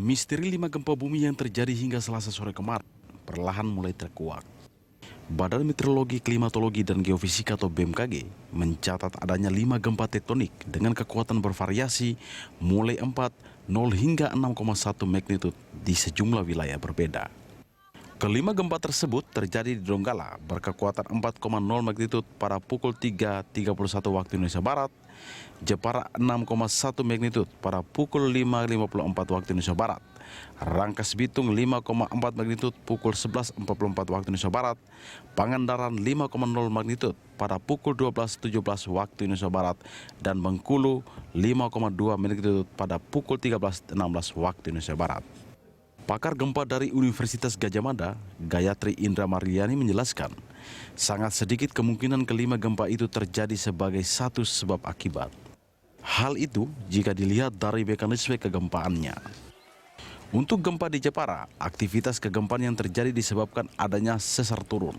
Misteri 5 gempa bumi yang terjadi hingga Selasa sore kemarin perlahan mulai terkuak. Badan Meteorologi, Klimatologi, dan Geofisika atau BMKG mencatat adanya 5 gempa tektonik dengan kekuatan bervariasi mulai 4, 0 hingga 6,1 magnitudo di sejumlah wilayah berbeda. Kelima gempa tersebut terjadi di Donggala berkekuatan 4,0 magnitudo pada pukul 3.31 waktu Indonesia Barat, Jepara 6,1 magnitudo pada pukul 5.54 waktu Indonesia Barat, Rangkas Bitung 5,4 magnitudo pukul 11.44 waktu Indonesia Barat, Pangandaran 5,0 magnitudo pada pukul 12.17 waktu Indonesia Barat, dan Bengkulu 5,2 magnitudo pada pukul 13.16 waktu Indonesia Barat. Pakar gempa dari Universitas Gadjah Mada, Gayatri Indra Mariani menjelaskan, sangat sedikit kemungkinan kelima gempa itu terjadi sebagai satu sebab akibat. Hal itu jika dilihat dari mekanisme kegempaannya. Untuk gempa di Jepara, aktivitas kegempaan yang terjadi disebabkan adanya sesar turun.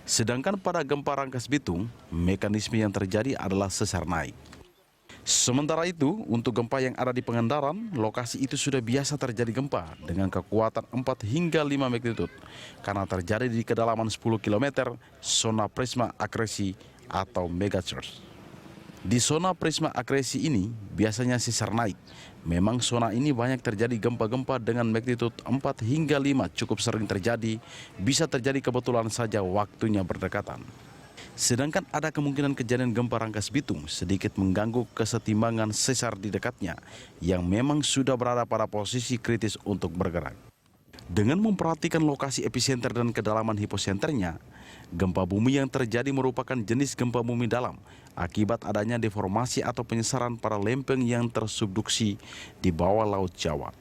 Sedangkan pada gempa Rangkas Bitung, mekanisme yang terjadi adalah sesar naik. Sementara itu, untuk gempa yang ada di Pangandaran, lokasi itu sudah biasa terjadi gempa dengan kekuatan 4 hingga 5 magnitudo karena terjadi di kedalaman 10 km zona prisma akresi atau megachurch. Di zona prisma akresi ini biasanya sesar naik. Memang zona ini banyak terjadi gempa-gempa dengan magnitudo 4 hingga 5 cukup sering terjadi, bisa terjadi kebetulan saja waktunya berdekatan. Sedangkan ada kemungkinan kejadian gempa Rangkas Bitung sedikit mengganggu kesetimbangan sesar di dekatnya yang memang sudah berada pada posisi kritis untuk bergerak. Dengan memperhatikan lokasi epicenter dan kedalaman hiposenternya, gempa bumi yang terjadi merupakan jenis gempa bumi dalam akibat adanya deformasi atau penyesaran pada lempeng yang tersubduksi di bawah Laut Jawa.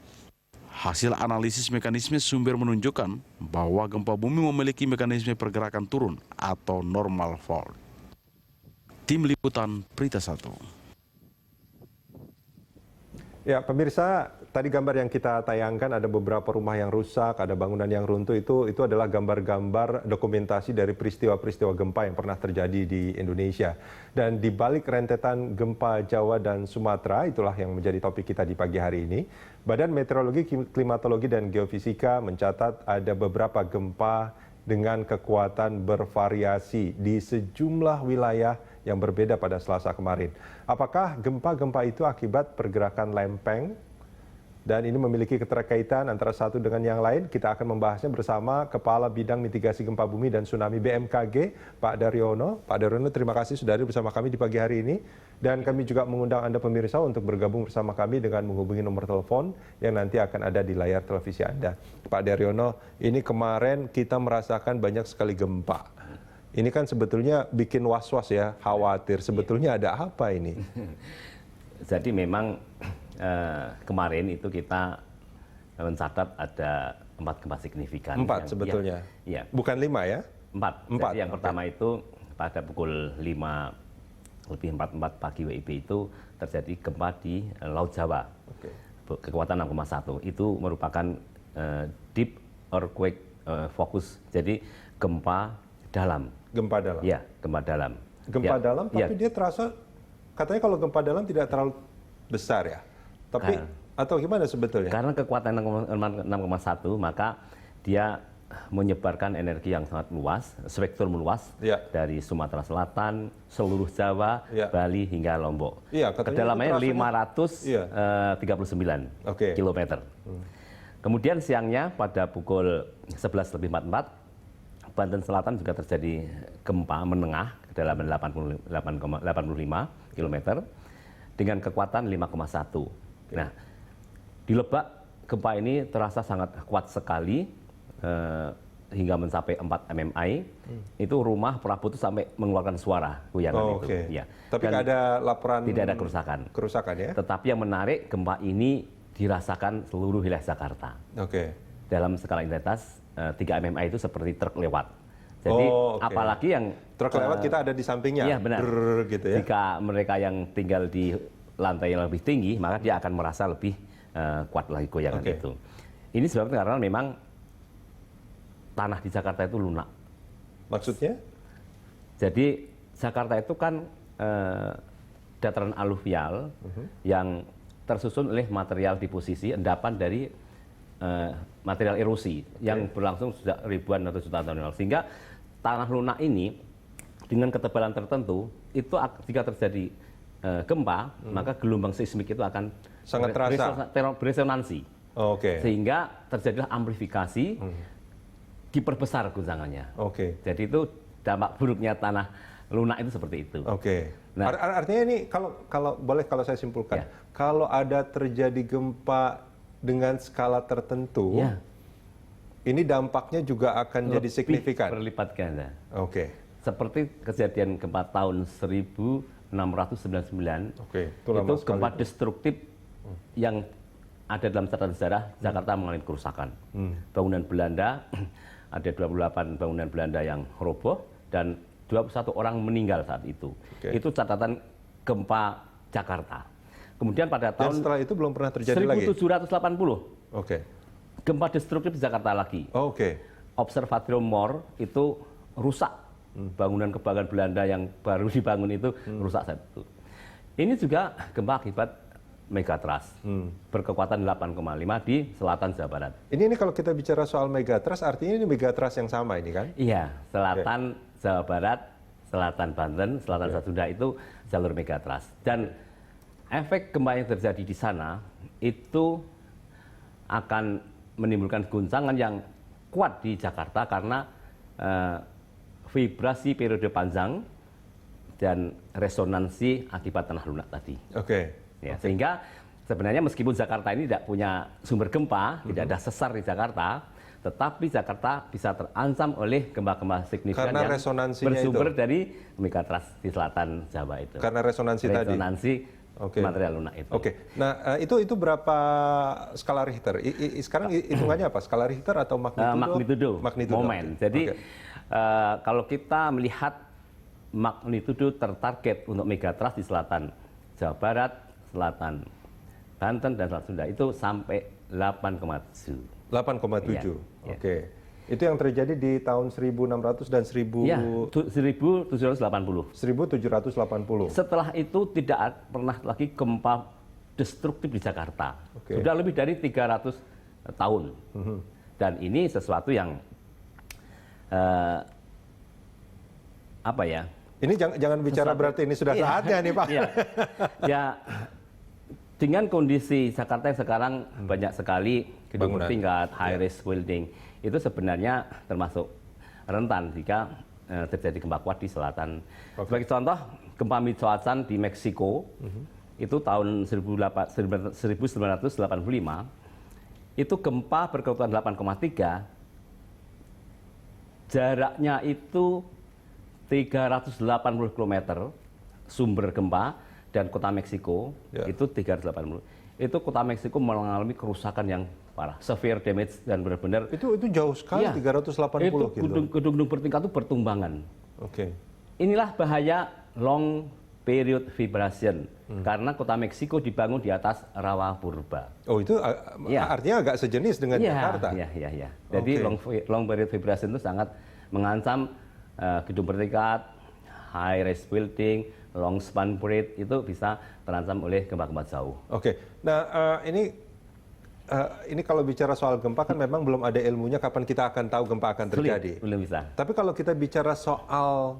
Hasil analisis mekanisme sumber menunjukkan bahwa gempa bumi memiliki mekanisme pergerakan turun atau normal fault. Tim Liputan Berita 1. Ya, pemirsa, tadi gambar yang kita tayangkan ada beberapa rumah yang rusak, ada bangunan yang runtuh, itu adalah gambar-gambar dokumentasi dari peristiwa-peristiwa gempa yang pernah terjadi di Indonesia. Dan di balik rentetan gempa Jawa dan Sumatera, itulah yang menjadi topik kita di pagi hari ini. Badan Meteorologi, Klimatologi, dan Geofisika mencatat ada beberapa gempa dengan kekuatan bervariasi di sejumlah wilayah yang berbeda pada Selasa kemarin. Apakah gempa-gempa itu akibat pergerakan lempeng? Dan ini memiliki keterkaitan antara satu dengan yang lain. Kita akan membahasnya bersama Kepala Bidang Mitigasi Gempa Bumi dan Tsunami BMKG, Pak Daryono. Pak Daryono, terima kasih sudah hadir bersama kami di pagi hari ini. Dan kami juga mengundang Anda pemirsa untuk bergabung bersama kami dengan menghubungi nomor telepon yang nanti akan ada di layar televisi Anda. Pak Daryono, ini kemarin kita merasakan banyak sekali gempa. Ini kan sebetulnya bikin was-was ya, khawatir. Sebetulnya ada apa ini? Jadi memang kemarin itu kita mencatat ada 4 gempa signifikan. 4 sebetulnya? Ya. Bukan 5 ya? 4. Jadi yang pertama itu pada pukul 5:44 pagi WIB itu terjadi gempa di Laut Jawa. Kekuatan 6,1. Itu merupakan deep earthquake focus. Jadi gempa dalam. Gempa dalam? Ya, gempa dalam. Gempa dalam, tapi dia terasa, katanya kalau gempa dalam tidak terlalu besar ya? Tapi, atau gimana sebetulnya? Karena kekuatan 6,1, maka dia menyebarkan energi yang sangat luas, spektrum luas, dari Sumatera Selatan, seluruh Jawa, Bali, hingga Lombok. Kedalamannya 539 km. Kemudian siangnya pada pukul 11:44, Banten Selatan juga terjadi gempa menengah kedalaman 85 km dengan kekuatan 5,1. Nah, di Lebak gempa ini terasa sangat kuat sekali hingga mencapai 4 mmi. Itu rumah perahu itu sampai mengeluarkan suara goyangan itu. Ya. Tapi tidak ada laporan, tidak ada kerusakan. Kerusakan ya. Tetapi yang menarik, gempa ini dirasakan seluruh wilayah Jakarta. Dalam skala intensitas 3 mmi itu seperti truk lewat. Jadi apalagi yang truk lewat kita ada di sampingnya. Iya, benar. Gitu ya. Jika mereka yang tinggal di lantai yang lebih tinggi, maka dia akan merasa lebih kuat lagi goyangan itu. Ini sebabnya karena memang tanah di Jakarta itu lunak. Maksudnya? Jadi Jakarta itu kan dataran aluvial yang tersusun oleh material deposisi endapan dari material erosi yang berlangsung sudah ribuan atau jutaan tahun yang lalu. Sehingga tanah lunak ini dengan ketebalan tertentu itu jika terjadi gempa, maka gelombang seismik itu akan Sangat terasa. beresonansi. Oke. Sehingga terjadilah amplifikasi, diperbesar guncangannya. Oke. Jadi itu dampak buruknya tanah lunak itu seperti itu. Oke. Nah. Artinya ini kalau boleh kalau saya simpulkan, Ya. kalau ada terjadi gempa dengan skala tertentu, Ya. ini dampaknya juga akan jadi Lebih signifikan. berlipat ganda. Oke. Seperti kejadian gempa tahun 1699, Oke. itu lama gempa sekali. destruktif yang ada dalam catatan sejarah Jakarta mengalami kerusakan. Bangunan Belanda, ada 28 bangunan Belanda yang roboh dan 21 orang meninggal saat itu. Oke. Itu catatan gempa Jakarta. Kemudian pada Dan tahun setelah itu belum pernah terjadi lagi. 1780, Oke. gempa destruktif di Jakarta lagi. Oke. Observatorium Moor itu rusak. Bangunan Belanda yang baru dibangun itu rusak saat itu. Ini juga gempa akibat megatrust. Berkekuatan 8,5 di selatan Jawa Barat. Ini kalau kita bicara soal megatrust, artinya ini megatrust yang sama ini kan? Iya, selatan Jawa Barat, selatan Banten, selatan Sunda itu jalur megatrust. Dan efek gempa yang terjadi di sana itu akan menimbulkan guncangan yang kuat di Jakarta karena vibrasi periode panjang dan resonansi akibat tanah lunak tadi. Oke. Ya, sehingga sebenarnya meskipun Jakarta ini tidak punya sumber gempa, tidak ada sesar di Jakarta, tetapi Jakarta bisa terancam oleh gempa-gempa signifikan Karena yang resonansinya bersumber itu. dari megatrust di selatan Jawa itu. Karena resonansi tadi. Resonansi Oke. material lunak itu. Oke. Nah, itu berapa skala Richter? Sekarang hitungannya apa? Skala Richter atau magnitudo? Magnitudo, momen. Jadi kalau kita melihat magnitudo tertarget untuk megatrust di selatan Jawa Barat, selatan Banten dan selatan Sunda itu sampai 8,7. 8,7. Iya. Oke. Itu yang terjadi di tahun 1600 dan 1780. 1780. Setelah itu tidak pernah lagi gempa destruktif di Jakarta. Oke. Sudah lebih dari 300 tahun. Dan ini sesuatu yang apa ya? Ini jangan bicara berarti ini sudah saatnya nih Pak. Iya. Ya, dengan kondisi Jakarta yang sekarang banyak sekali gedung Bangunan. bertingkat, high rise building, itu sebenarnya termasuk rentan jika terjadi gempa kuat di selatan. Sebagai contoh, gempa Michoacan di Meksiko itu tahun 1985 itu gempa berkekuatan 8,3, jaraknya itu 380 km sumber gempa, dan kota Meksiko itu 380. Itu kota Meksiko mengalami kerusakan yang parah, severe damage, dan benar-benar Itu jauh sekali, iya, 380 itu gitu. gedung-gedung bertingkat itu bertumbangan. Oke. Inilah bahaya long period vibration, karena kota Meksiko dibangun di atas rawa purba. Oh, itu Iya. artinya agak sejenis dengan Jakarta. Iya. Jadi Oke. long period vibration itu sangat mengancam gedung bertingkat, high rise building, long span bridge itu bisa terancam oleh gempa-gempa jauh. Oke. Nah, ini kalau bicara soal gempa kan memang belum ada ilmunya kapan kita akan tahu gempa akan terjadi. Belum bisa. Tapi kalau kita bicara soal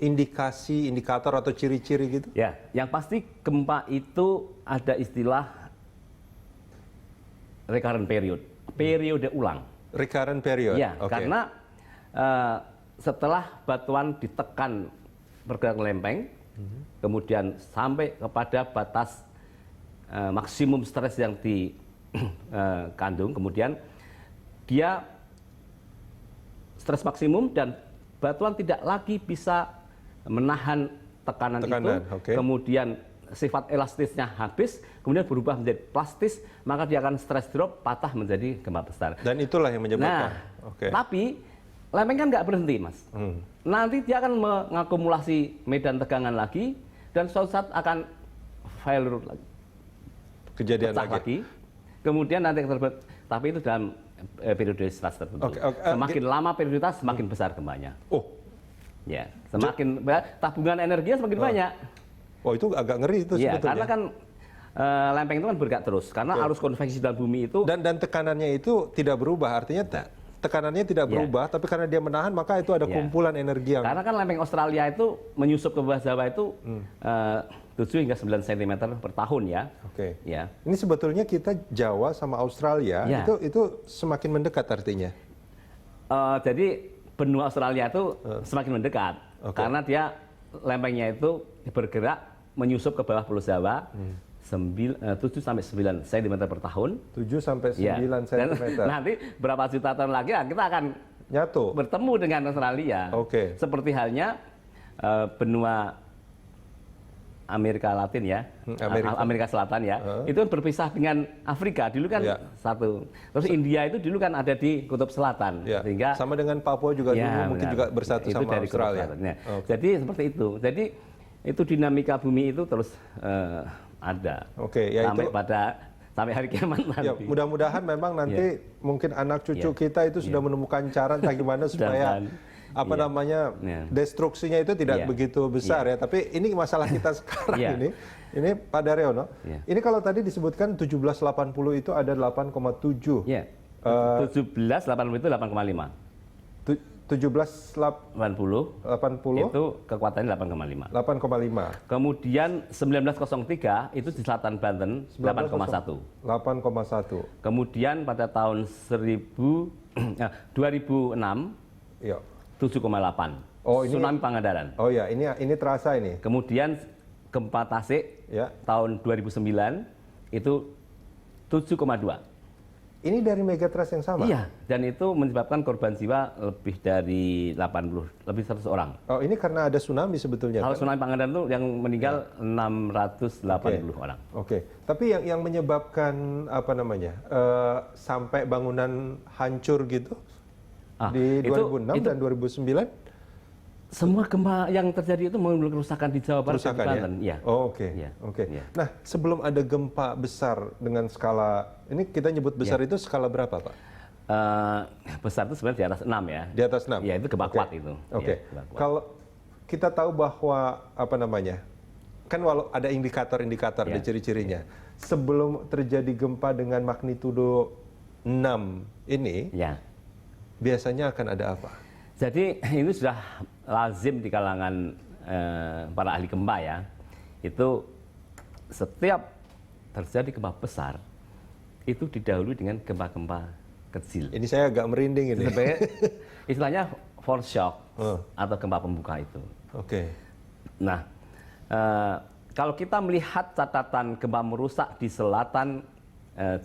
indikasi, indikator atau ciri-ciri gitu? Ya, yang pasti gempa itu ada istilah recurrent period, periode ulang. Recurrent period? Ya, Oke. karena setelah batuan ditekan bergerak lempeng, kemudian sampai kepada batas maksimum stres yang dikandung, kemudian dia stres maksimum dan batuan tidak lagi bisa menahan tekanan itu, oke. kemudian sifat elastisnya habis, kemudian berubah menjadi plastis, maka dia akan stress drop, patah menjadi gempa besar. Dan itulah yang menyebabkan. Nah, tapi lempeng kan nggak berhenti, Mas. Nanti dia akan mengakumulasi medan tegangan lagi, dan suatu saat akan failure lagi, Kejadian pecah lagi. Kemudian nanti tapi itu dalam periode stres tertentu. Oke, Semakin lama perioditas, semakin besar gempanya. Oh, Ya, semakin tabungan energinya semakin banyak. oh itu agak ngeri itu Ya, sebetulnya. karena kan lempeng itu kan bergerak terus karena arus konveksi dalam bumi itu Dan tekanannya itu tidak berubah, artinya tekanannya tidak berubah, tapi karena dia menahan maka itu ada kumpulan energi yang karena kan lempeng Australia itu menyusup ke bawah Jawa itu 7 hingga 9 cm per tahun ya. Oke. Ya. Ini sebetulnya kita Jawa sama Australia itu semakin mendekat artinya. Jadi benua Australia itu semakin mendekat karena dia lempengnya itu bergerak menyusup ke bawah Pulau Jawa 7 sampai 9 cm per tahun. 7 sampai 9 Ya. Dan cm. nanti berapa juta tahun lagi kita akan Nyatu. bertemu dengan Australia. Oke. Seperti halnya benua Amerika Latin ya, Amerika Selatan ya, itu kan berpisah dengan Afrika. Dulu kan satu. Terus India itu dulu kan ada di Kutub Selatan, Ya. sehingga Sama dengan Papua juga dulu mungkin juga bersatu itu sama dari Kutub Australia. Selatan, ya. Jadi seperti itu. Jadi itu dinamika bumi itu terus ada Oke, ya sampai itu. sampai hari kiamat nanti. Ya, mudah-mudahan memang nanti mungkin anak cucu kita itu sudah menemukan cara entah gimana supaya namanya destruksinya itu tidak begitu besar ya. Tapi ini masalah kita sekarang ini Pak Daryono. Ini kalau tadi disebutkan 1780 itu ada 8,7. Ya. 1780 itu 8,5. 1780 itu kekuatannya 8,5. 8,5. Kemudian 1903 itu di selatan Banten 8,1. 8,1. Kemudian pada tahun 2006 Ya. 7,8. Oh, ini Tsunami Pangandaran. Oh ya, ini terasa ini. Kemudian gempa Tasik tahun 2009 itu 7,2. Ini dari megatrust yang sama? Iya, dan itu menyebabkan korban jiwa lebih dari lebih 100 orang. Oh, ini karena ada tsunami sebetulnya. Kalau tsunami Pangandaran itu yang meninggal 680 orang. Oke. Tapi yang menyebabkan sampai bangunan hancur gitu di 2006 dan 2009? Semua gempa yang terjadi itu menimbulkan kerusakan di Jawa Barat dan di Banten. Ya. Oh, oke. Nah, sebelum ada gempa besar dengan skala, ini kita nyebut besar itu skala berapa, Pak? Besar itu sebenarnya di atas 6 ya. Di atas 6? Ya, itu gempa kuat itu. Oke. Ya, kalau kita tahu bahwa, kan walau ada indikator-indikator di ciri-cirinya. Sebelum terjadi gempa dengan magnitudo 6 ini, biasanya akan ada apa? Jadi ini sudah lazim di kalangan para ahli gempa ya. Itu setiap terjadi gempa besar itu didahului dengan gempa-gempa kecil. Ini saya agak merinding ini. Sebagai istilahnya foreshock atau gempa pembuka itu. Oke. Nah, kalau kita melihat catatan gempa merusak di selatan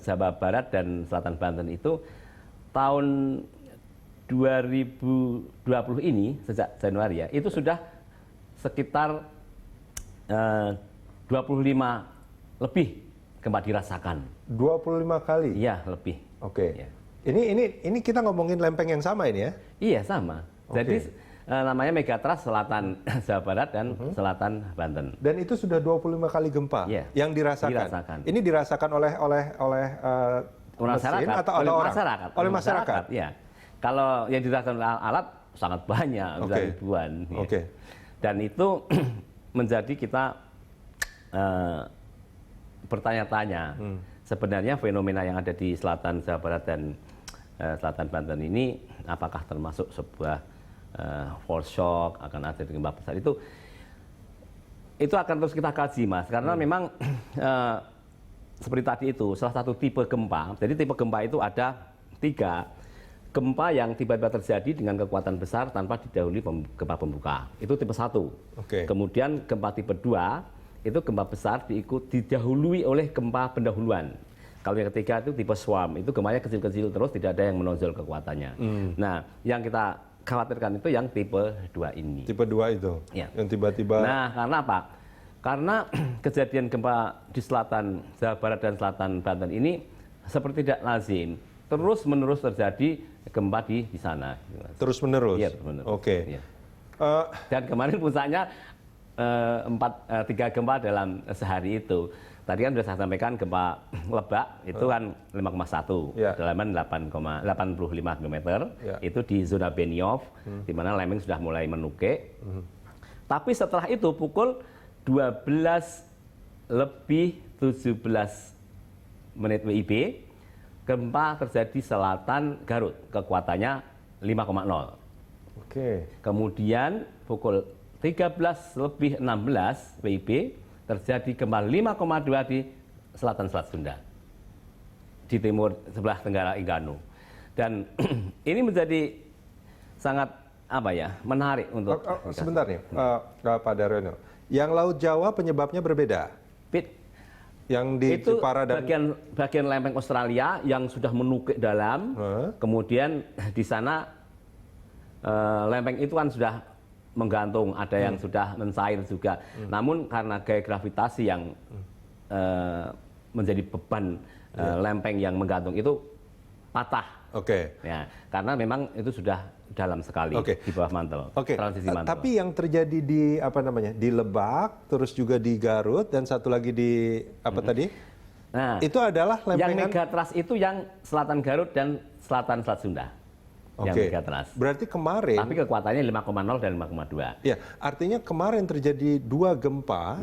Jawa Barat dan selatan Banten itu tahun 2020 ini sejak Januari ya, itu sudah sekitar 25 lebih gempa dirasakan. 25 kali? Iya, lebih. Oke. Ya. Ini kita ngomongin lempeng yang sama ini ya? Iya, sama. Jadi namanya megatrust selatan Jawa Barat dan selatan Banten. Dan itu sudah 25 kali gempa yang dirasakan. Ini dirasakan oleh masyarakat atau oleh orang? masyarakat. Oleh masyarakat. Ya. Kalau yang dirasakan oleh alat sangat banyak, bisa ribuan. Ya. Dan itu menjadi kita bertanya-tanya. Sebenarnya fenomena yang ada di selatan Jawa Barat dan selatan Banten ini apakah termasuk sebuah foreshock, akan ada gempa besar itu akan terus kita kaji, Mas, karena memang seperti tadi itu salah satu tipe gempa. Jadi tipe gempa itu ada 3. Gempa yang tiba-tiba terjadi dengan kekuatan besar tanpa didahului gempa pembuka. Itu tipe 1. Kemudian gempa tipe 2 itu gempa besar didahului oleh gempa pendahuluan. Kalau yang ketiga itu tipe swarm, itu gempanya kecil-kecil terus tidak ada yang menonjol kekuatannya. Nah, yang kita khawatirkan itu yang tipe 2 ini. Tipe 2 itu? Ya. Yang tiba-tiba... Nah, karena apa? Karena kejadian gempa di selatan Jawa Barat dan selatan Banten ini seperti tidak lazim. Terus-menerus terjadi gempa di sana. Terus-menerus? Iya, terus-menerus. Oke. Ya. Dan kemarin puncaknya 3 gempa dalam sehari itu. Tadi kan sudah saya sampaikan gempa Lebak itu kan 5,1, kedalaman 85 km. Itu di zona Benioff, di mana lempeng sudah mulai menukik. Tapi setelah itu pukul 12:30 17 menit WIB, gempa terjadi selatan Garut, kekuatannya 5,0. Oke. Kemudian pukul 13:16 WIB terjadi gempa 5,2 di selatan Selat Sunda, di timur sebelah tenggara Enggano. Dan ini menjadi sangat menarik untuk sebentar nih, Pak Daryono. Yang Laut Jawa penyebabnya berbeda. Yang di itu Jepara dan bagian lempeng Australia yang sudah menukik dalam, kemudian di sana lempeng itu kan sudah menggantung, ada yang sudah mencair juga. Namun karena gaya gravitasi yang menjadi beban lempeng yang menggantung itu patah. Oke. Ya, karena memang itu sudah dalam sekali di bawah mantel, transisi mantel. Tapi yang terjadi di di Lebak, terus juga di Garut, dan satu lagi di tadi? Nah, itu adalah lempengan. Yang megatrust itu yang selatan Garut dan selatan Selat Sunda. Yang megatrust. Berarti kemarin. Tapi kekuatannya 5,0 dan 5,2. Ya, artinya kemarin terjadi 2 gempa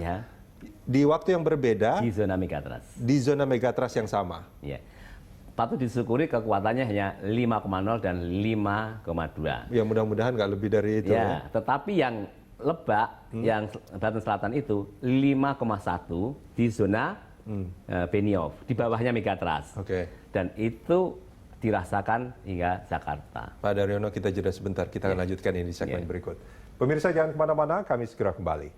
di waktu yang berbeda. Di zona megatrust. Di zona megatrust yang sama. Ya. Patut disyukuri kekuatannya hanya 5,0 dan 5,2. Ya mudah-mudahan nggak lebih dari itu. Ya, tetapi yang Lebak, yang Banten Selatan itu 5,1 di zona Benioff, di bawahnya megatrust. Dan itu dirasakan hingga Jakarta. Pak Daryono, kita jeda sebentar, kita akan lanjutkan ini di segmen berikut. Pemirsa jangan kemana-mana, kami segera kembali.